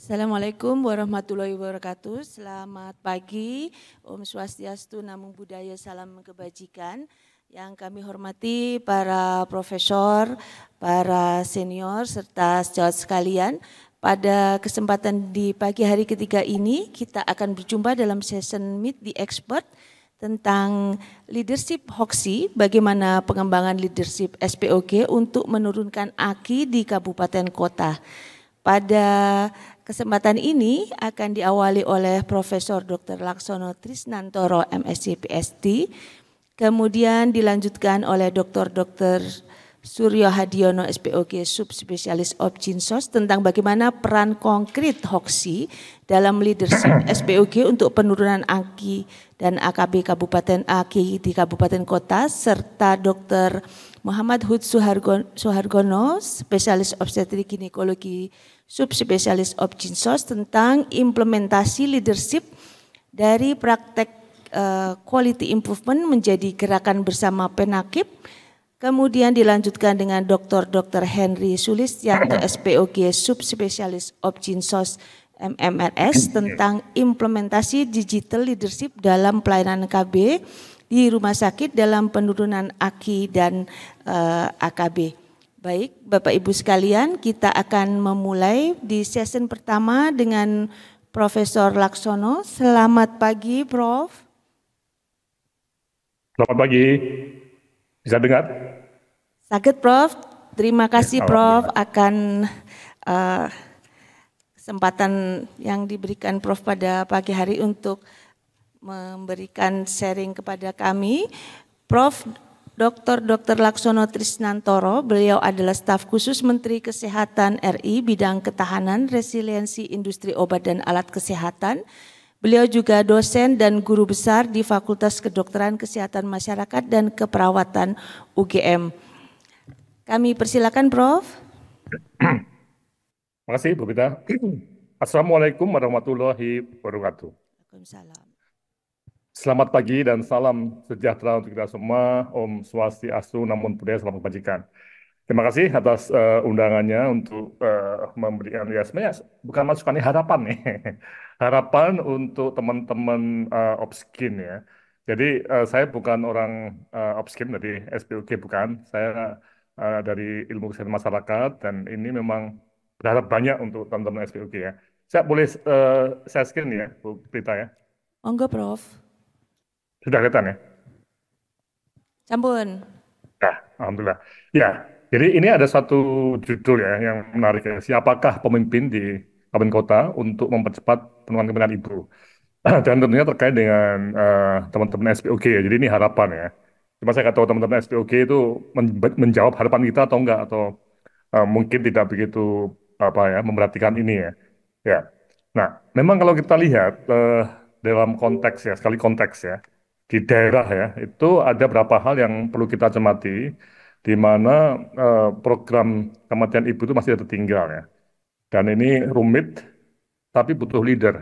Assalamualaikum warahmatullahi wabarakatuh. Selamat pagi, Om Swastiastu, Namo Buddhaya, salam kebajikan. Yang kami hormati para profesor, para senior, serta sejawat sekalian. Pada kesempatan di pagi hari ketiga ini, kita akan berjumpa dalam session Meet the Expert tentang leadership Hoxi, bagaimana pengembangan leadership SPOG untuk menurunkan AKI di kabupaten kota. Pada kesempatan ini akan diawali oleh Profesor Dr. Laksono Trisnantoro MSc PhD, kemudian dilanjutkan oleh Dr. Suryo Hadiono SPOG Subspesialis Opjinsos tentang bagaimana peran konkret Hoxi dalam leadership SPOG untuk penurunan AKI dan AKB Kabupaten AKI di Kabupaten Kota, serta Dr. Muhammad Hud Suhargono, Spesialis Obstetrik Ginekologi Subspesialis Opjinsos tentang implementasi leadership dari praktek quality improvement menjadi gerakan bersama Penakib. Kemudian dilanjutkan dengan Dr. Henry Sulistianto SPOG Subspesialis Opjinsos MMRS tentang implementasi digital leadership dalam pelayanan KB di rumah sakit dalam penurunan AKI dan AKB. Baik, Bapak Ibu sekalian, kita akan memulai di session pertama dengan Profesor Laksono. Selamat pagi, Prof. Selamat pagi, bisa dengar? Sakit, Prof. Terima kasih, Prof, akan kesempatan yang diberikan Prof pada pagi hari untuk memberikan sharing kepada kami. Prof. Dr. Laksono Trisnantoro, beliau adalah staf khusus Menteri Kesehatan RI bidang ketahanan resiliensi industri obat dan alat kesehatan. Beliau juga dosen dan guru besar di Fakultas Kedokteran Kesehatan Masyarakat dan Keperawatan UGM. Kami persilakan, Prof. Terima kasih, Bu Pita. Assalamualaikum warahmatullahi wabarakatuh. Waalaikumsalam. Selamat pagi dan salam sejahtera untuk kita semua. Om Swastiastu, Namo Buddhaya, salam kebajikan. Terima kasih atas undangannya untuk memberikan, ya sebenarnya bukan masukan, ini harapan nih. Harapan untuk teman-teman Opskin ya. Jadi saya bukan orang Opskin dari SPOG, bukan. Saya dari Ilmu Kesehatan Masyarakat, dan ini memang berharap banyak untuk teman-teman SPOG ya. Saya boleh share screen ya, Bu Prita ya? Monggo, Prof. Sudah kelihatan ya? Sampun. Nah, alhamdulillah. Ya, jadi ini ada satu judul ya yang menarik ya. Siapakah pemimpin di kabupaten kota untuk mempercepat penurunan kemiskinan ibu? Dan tentunya terkait dengan teman-teman SPOG ya. Jadi ini harapan ya. Cuma saya nggak tahu teman-teman SPOG itu menjawab harapan kita atau enggak, atau mungkin tidak begitu apa ya memperhatikan ini ya. Ya. Nah, memang kalau kita lihat dalam konteks ya, sekali konteks ya, di daerah ya, itu ada beberapa hal yang perlu kita cermati, di mana program kematian ibu itu masih tertinggal ya. Dan ini rumit, tapi butuh leader.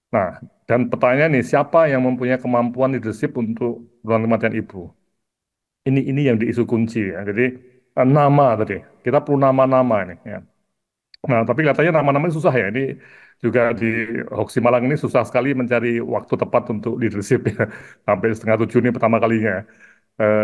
Nah, dan pertanyaan nih, siapa yang mempunyai kemampuan leadership untuk penurunan kematian ibu? Ini yang diisu kunci ya. Jadi nama tadi, kita perlu nama-nama ini ya. Nah, tapi katanya nama-nama ini susah ya. Ini juga di Hoxi Malang ini susah sekali mencari waktu tepat untuk leadership ya. Sampai 6:30 ini pertama kalinya.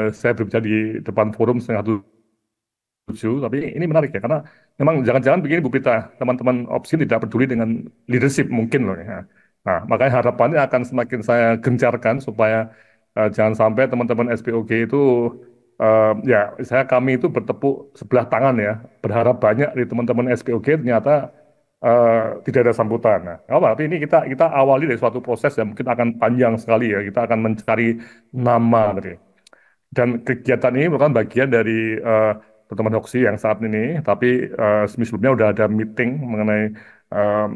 Saya berbicara di depan forum 6:30, tapi ini menarik ya. Karena memang jangan-jangan begini Bu Pita, teman-teman Opsin tidak peduli dengan leadership mungkin loh ya. Nah, makanya harapannya akan semakin saya gencarkan supaya jangan sampai teman-teman SPOG itu ya, kami itu bertepuk sebelah tangan ya, berharap banyak dari teman-teman SPOG, ternyata tidak ada sambutan. Nah, tapi ini kita awali dari suatu proses yang mungkin akan panjang sekali ya. Kita akan mencari nama tadi. Dan kegiatan ini merupakan bagian dari teman-teman Hoxi yang saat ini, tapi sebelumnya udah ada meeting mengenai eh,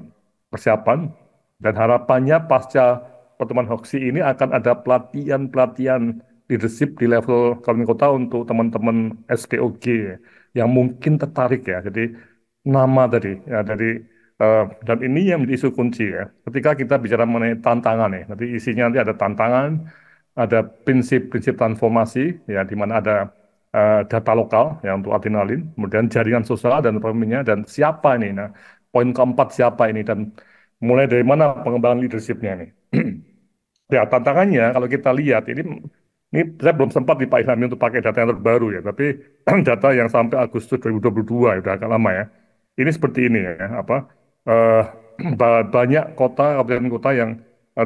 persiapan, dan harapannya pasca pertemuan Hoxi ini akan ada pelatihan-pelatihan leadership di level kabupaten kota untuk teman-teman SPOG yang mungkin tertarik ya. Jadi nama tadi ya, dan ini yang menjadi isu kunci ya. Ketika kita bicara mengenai tantangan ya, nanti isinya nanti ada tantangan, ada prinsip-prinsip transformasi ya, di mana ada data lokal ya untuk adrenalin, kemudian jaringan sosial dan sebagainya, dan siapa ini. Nah, poin keempat siapa ini dan mulai dari mana pengembangan leadershipnya ini. Ya, tantangannya kalau kita lihat ini saya belum sempat di Pak Ilhami untuk pakai data yang terbaru ya, tapi data yang sampai Agustus 2022 ya, udah agak lama ya. Ini seperti ini ya, eh, banyak kota, kabupaten kota yang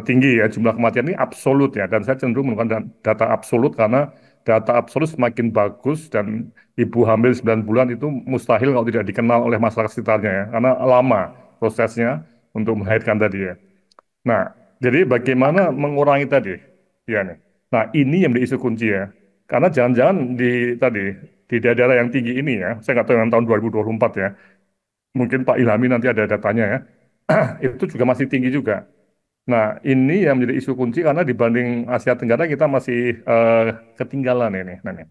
tinggi ya jumlah kematian ini absolut ya, dan saya cenderung menggunakan data absolut karena data absolut semakin bagus dan ibu hamil 9 bulan itu mustahil kalau tidak dikenal oleh masyarakat sekitarnya ya, karena lama prosesnya untuk melahirkan tadi ya. Nah, jadi bagaimana mengurangi tadi? Ya nih. Nah, ini yang menjadi isu kunci ya. Karena jangan-jangan di daerah yang tinggi ini ya, saya nggak tahu yang tahun 2024 ya, mungkin Pak Ilhami nanti ada datanya ya, itu juga masih tinggi juga. Nah, ini yang menjadi isu kunci karena dibanding Asia Tenggara kita masih ketinggalan ini. Nah, ini.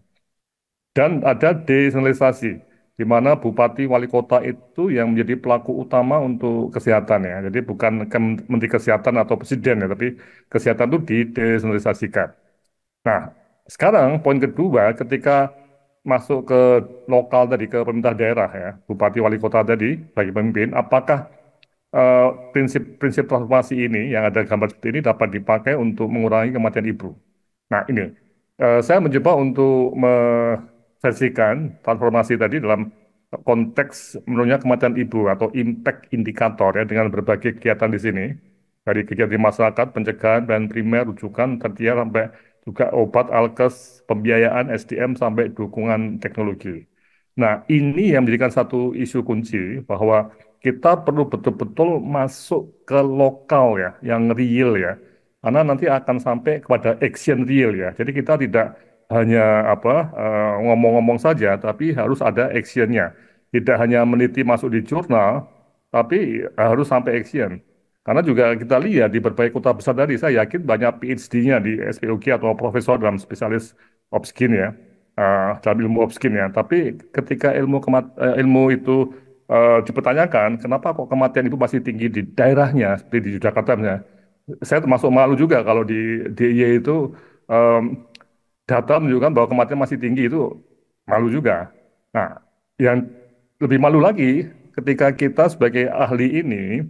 Dan ada desentralisasi, di mana bupati wali kota itu yang menjadi pelaku utama untuk kesehatan ya. Jadi bukan Menteri Kesehatan atau Presiden ya, tapi kesehatan itu didesentralisasikan. Nah, sekarang poin kedua ketika masuk ke lokal tadi, ke pemerintah daerah ya, bupati wali kota tadi, bagi pemimpin, apakah prinsip-prinsip transformasi ini yang ada gambar seperti ini dapat dipakai untuk mengurangi kematian ibu. Nah, ini saya mencoba untuk memversikan transformasi tadi dalam konteks menurunnya kematian ibu atau impact indikator ya dengan berbagai kegiatan di sini dari kegiatan di masyarakat, pencegahan, dan primer, rujukan, tertiar sampai juga obat, alkes, pembiayaan, SDM sampai dukungan teknologi. Nah, ini yang menjadikan satu isu kunci bahwa kita perlu betul-betul masuk ke lokal ya, yang real ya. Karena nanti akan sampai kepada action real ya. Jadi kita tidak hanya ngomong-ngomong saja, tapi harus ada actionnya. Tidak hanya meneliti masuk di jurnal, tapi harus sampai action. Karena juga kita lihat di berbagai kota besar tadi, saya yakin banyak PhD-nya di SPOG atau profesor dalam spesialis Opskin ya, dalam ilmu Opskin ya. Tapi ketika ilmu itu dipertanyakan, kenapa kok kematian itu masih tinggi di daerahnya, seperti di Yogyakarta misalnya. Saya termasuk malu juga kalau di DIY itu em, data menunjukkan bahwa kematian masih tinggi itu malu juga. Nah, yang lebih malu lagi ketika kita sebagai ahli ini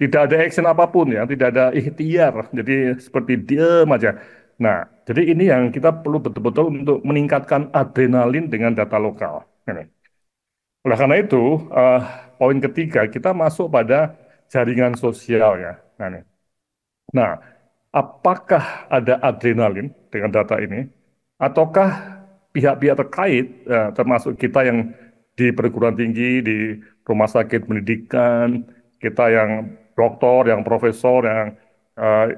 tidak ada action apapun ya, tidak ada ikhtiar, jadi seperti diam aja. Nah, jadi ini yang kita perlu betul-betul untuk meningkatkan adrenalin dengan data lokal. Ini. Oleh karena itu, eh, poin ketiga kita masuk pada jaringan sosial ya. Nah, ini. Nah, apakah ada adrenalin dengan data ini, ataukah pihak-pihak terkait, termasuk kita yang di perguruan tinggi, di rumah sakit pendidikan, kita yang doktor, yang profesor, yang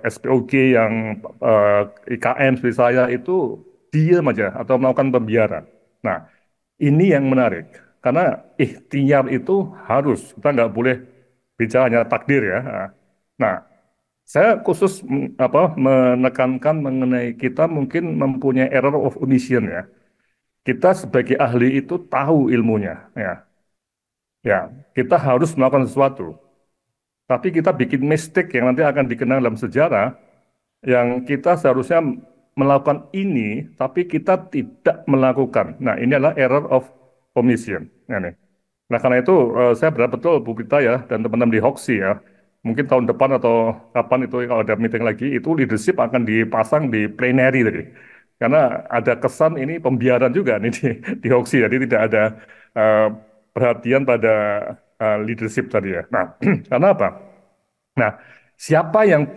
SPOG, yang IKM seperti saya itu diam aja atau melakukan pembiaran. Nah, ini yang menarik karena ikhtiar itu harus kita nggak boleh bicara hanya takdir ya. Nah, saya khusus menekankan mengenai kita mungkin mempunyai error of omission ya. Kita sebagai ahli itu tahu ilmunya ya. Ya, kita harus melakukan sesuatu. Tapi kita bikin mistake yang nanti akan dikenang dalam sejarah yang kita seharusnya melakukan ini tapi kita tidak melakukan. Nah, ini adalah error of omission. Nah, nih. Nah, karena itu saya berharap betul Bu Pita ya dan teman-teman di Hoxi ya, mungkin tahun depan atau kapan itu kalau ada meeting lagi, itu leadership akan dipasang di plenary tadi. Karena ada kesan ini pembiaran juga nih di Hoxi, jadi tidak ada eh, perhatian pada leadership tadi ya. Nah, karena apa? Nah, siapa yang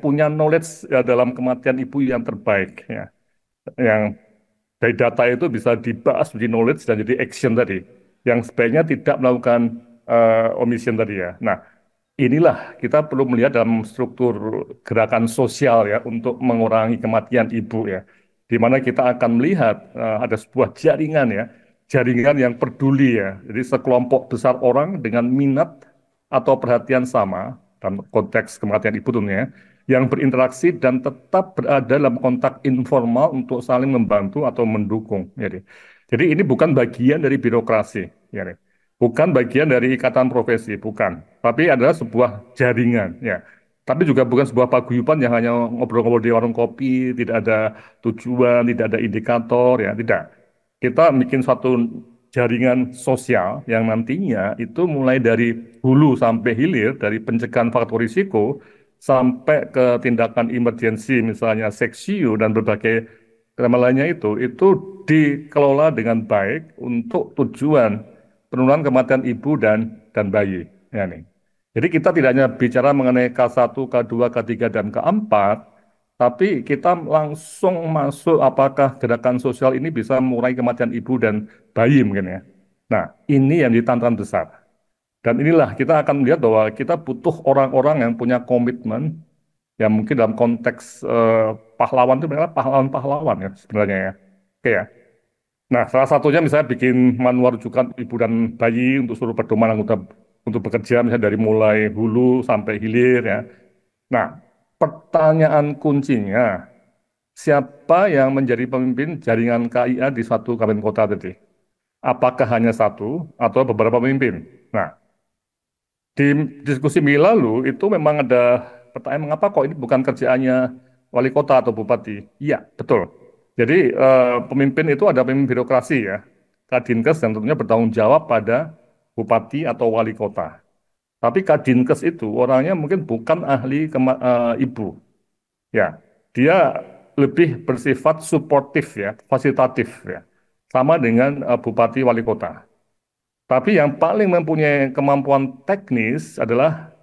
punya knowledge dalam kematian ibu yang terbaik ya, yang dari data itu bisa dibahas menjadi knowledge dan jadi action tadi, yang sebaiknya tidak melakukan omission tadi ya. Nah, inilah kita perlu melihat dalam struktur gerakan sosial ya untuk mengurangi kematian ibu ya, di mana kita akan melihat ada sebuah jaringan ya, jaringan yang peduli ya. Jadi sekelompok besar orang dengan minat atau perhatian sama dalam konteks kematian ibu tentunya, yang berinteraksi dan tetap berada dalam kontak informal untuk saling membantu atau mendukung. Jadi ini bukan bagian dari birokrasi, ya, bukan bagian dari ikatan profesi, bukan. Tapi adalah sebuah jaringan, ya. Tapi juga bukan sebuah paguyuban yang hanya ngobrol-ngobrol di warung kopi, tidak ada tujuan, tidak ada indikator, ya, tidak. Kita bikin suatu jaringan sosial yang nantinya itu mulai dari hulu sampai hilir, dari pencegahan faktor risiko sampai ke tindakan emergensi, misalnya seksiu dan berbagai kriminologinya lainnya itu dikelola dengan baik untuk tujuan penurunan kematian ibu dan bayi. Ya, nih. Jadi kita tidak hanya bicara mengenai K1, K2, K3, dan K4, tapi kita langsung masuk apakah gerakan sosial ini bisa mengurangi kematian ibu dan bayi mungkin ya. Nah, ini yang jadi tantangan besar. Dan inilah kita akan melihat bahwa kita butuh orang-orang yang punya komitmen, yang mungkin dalam konteks pahlawan itu mereka pahlawan-pahlawan ya sebenarnya ya. Oke ya. Nah, salah satunya misalnya bikin manual rujukan ibu dan bayi untuk seluruh pedoman anggota untuk bekerja, misalnya dari mulai hulu sampai hilir ya. Nah, pertanyaan kuncinya, siapa yang menjadi pemimpin jaringan KIA di suatu kabupaten kota tadi? Apakah hanya satu atau beberapa pemimpin? Nah, di diskusi minggu lalu itu memang ada pertanyaan mengapa kok ini bukan kerjaannya wali kota atau bupati? Iya, betul. Jadi pemimpin itu ada pemimpin birokrasi ya, Kadinkes yang tentunya bertanggung jawab pada bupati atau wali kota. Tapi Kadinkes itu orangnya mungkin bukan ahli ibu, ya. Dia lebih bersifat suportif ya, fasilitatif ya, sama dengan bupati wali kota. Tapi yang paling mempunyai kemampuan teknis adalah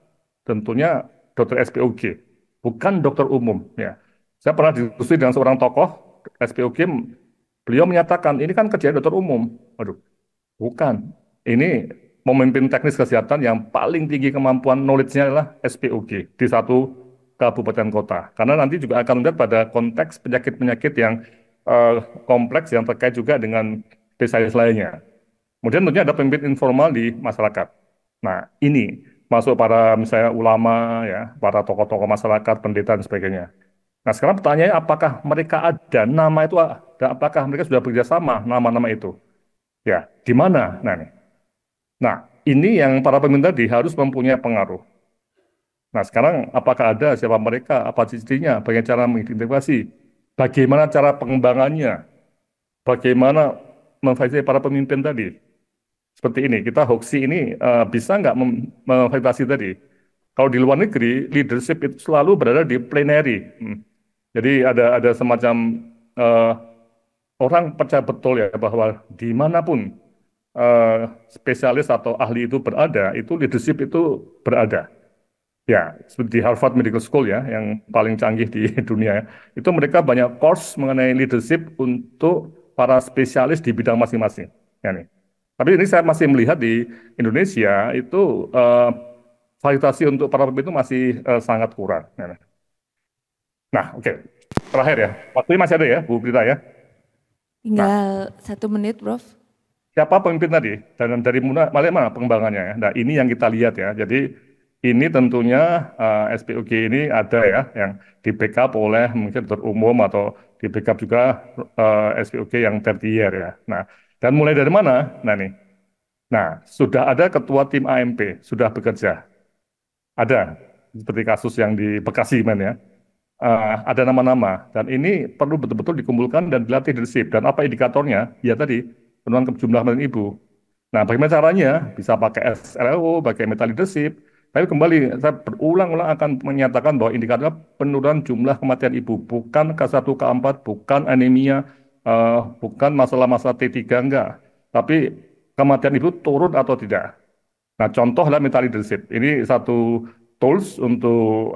tentunya dokter SPOG, bukan dokter umum. Ya, saya pernah diskusi dengan seorang tokoh SPOG, beliau menyatakan ini kan kerjaan dokter umum. Waduh, bukan. Ini memimpin teknis kesehatan yang paling tinggi kemampuan knowledge-nya adalah SPOG di satu kabupaten kota. Karena nanti juga akan melihat pada konteks penyakit-penyakit yang kompleks yang terkait juga dengan spesialis lainnya. Kemudian tentunya ada pemimpin informal di masyarakat. Nah, ini masuk para misalnya ulama, ya, para tokoh-tokoh masyarakat, pendeta dan sebagainya. Nah, sekarang pertanyaannya apakah mereka ada nama itu, apakah mereka sudah bekerja sama nama-nama itu? Ya, di mana? Nah, ini yang para pemimpin tadi harus mempunyai pengaruh. Nah, sekarang apakah ada siapa mereka, apa ciri-cirinya, bagaimana cara mengidentifikasi, bagaimana cara pengembangannya, bagaimana memfasilitasi para pemimpin tadi. Seperti ini, kita hoaxi ini bisa nggak memfasilitasi tadi. Kalau di luar negeri, leadership itu selalu berada di plenary. Jadi ada semacam eh, orang percaya betul ya bahwa dimanapun spesialis atau ahli itu berada, itu leadership itu berada. Ya, seperti di Harvard Medical School ya, yang paling canggih di dunia ya. Itu mereka banyak course mengenai leadership untuk para spesialis di bidang masing-masing. Ya, nih. Tapi ini saya masih melihat di Indonesia itu fasilitasi untuk para pemimpin itu masih sangat kurang. Ya, nih. Nah, oke. Terakhir ya, waktunya masih ada ya, Bu Brita ya. Nah, Tinggal 1 menit, Prof. siapa pemimpin tadi dan dari mana pengembangannya ya. Nah, ini yang kita lihat ya. Jadi ini tentunya SPOG ini ada ya yang di backup oleh mungkin dokter umum atau di backup juga SPOG yang tertier ya. Nah, dan mulai dari mana? Nah, nih. Nah, sudah ada ketua tim AMP, sudah bekerja. Ada, seperti kasus yang di Bekasi men ya. Ada nama-nama, dan ini perlu betul-betul dikumpulkan dan dilatih leadership. Dan apa indikatornya? Ya tadi, penurunan jumlah kematian ibu. Nah, bagaimana caranya? Bisa pakai SLO, pakai meta leadership. Tapi kembali, saya berulang-ulang akan menyatakan bahwa indikatornya penurunan jumlah kematian ibu. Bukan K1, K4, bukan anemia, bukan masalah-masalah T3, enggak. Tapi kematian ibu turun atau tidak. Nah, contoh adalah meta leadership. Ini satu tools untuk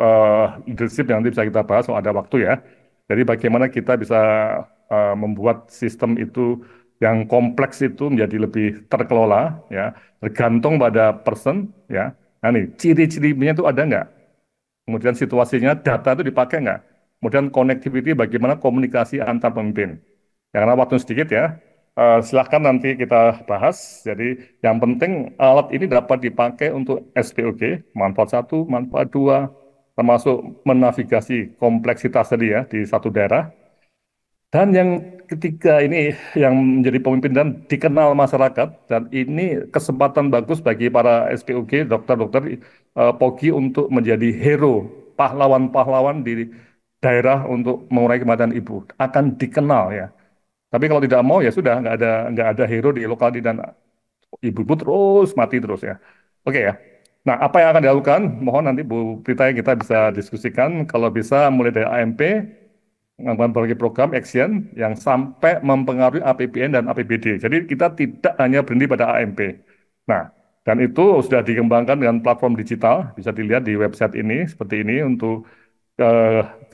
leadership yang nanti bisa kita bahas kalau ada waktu ya. Jadi bagaimana kita bisa membuat sistem itu yang kompleks itu menjadi lebih terkelola, ya, tergantung pada person, ya. Nah, nih ciri-cirinya itu ada nggak? Kemudian situasinya, data itu dipakai nggak? Kemudian connectivity, bagaimana komunikasi antar pemimpin. Ya, karena waktu sedikit ya, silahkan nanti kita bahas. Jadi yang penting alat ini dapat dipakai untuk SPOG, manfaat satu, manfaat dua, termasuk menavigasi kompleksitas tadi ya di satu daerah. Dan yang ketiga ini yang menjadi pemimpin dan dikenal masyarakat, dan ini kesempatan bagus bagi para SPOG, dokter-dokter POGI untuk menjadi hero, pahlawan-pahlawan di daerah untuk mengurangi kematian ibu. Akan dikenal ya. Tapi kalau tidak mau ya sudah nggak ada hero di lokal dan ibu-ibu terus mati terus ya. Oke ya. Nah, apa yang akan dilakukan? Mohon nanti Bu Prita kita bisa diskusikan. Kalau bisa mulai dari AMP, melakukan berbagai program action yang sampai mempengaruhi APBN dan APBD. Jadi kita tidak hanya berhenti pada AMP. Nah, dan itu sudah dikembangkan dengan platform digital, bisa dilihat di website ini, seperti ini, untuk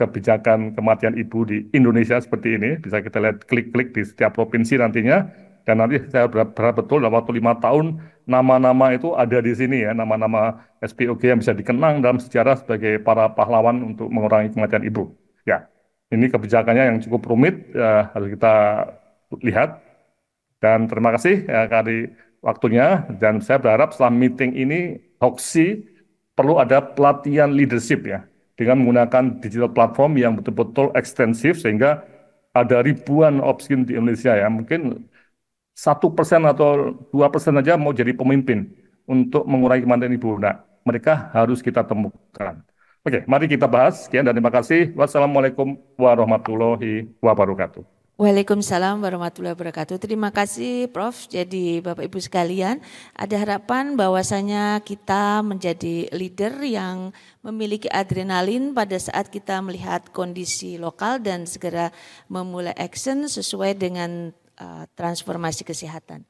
kebijakan kematian ibu di Indonesia seperti ini. Bisa kita lihat klik-klik di setiap provinsi nantinya. Dan nanti saya berharap betul dalam waktu 5 tahun, nama-nama itu ada di sini ya, nama-nama SPOG yang bisa dikenang dalam sejarah sebagai para pahlawan untuk mengurangi kematian ibu. Ya, ini kebijakannya yang cukup rumit, harus kita lihat. Dan terima kasih ya kali waktunya. Dan saya berharap setelah meeting ini, Hoxi perlu ada pelatihan leadership ya, dengan menggunakan digital platform yang betul-betul ekstensif sehingga ada ribuan opsi di Indonesia ya. Mungkin 1% atau 2% aja mau jadi pemimpin untuk mengurangi kematian ibu. Nah, mereka harus kita temukan. Oke, mari kita bahas. Sekian dan terima kasih. Wassalamualaikum warahmatullahi wabarakatuh. Waalaikumsalam warahmatullahi wabarakatuh. Terima kasih Prof. Jadi Bapak Ibu sekalian, ada harapan bahwasanya kita menjadi leader yang memiliki adrenalin pada saat kita melihat kondisi lokal dan segera memulai action sesuai dengan transformasi kesehatan.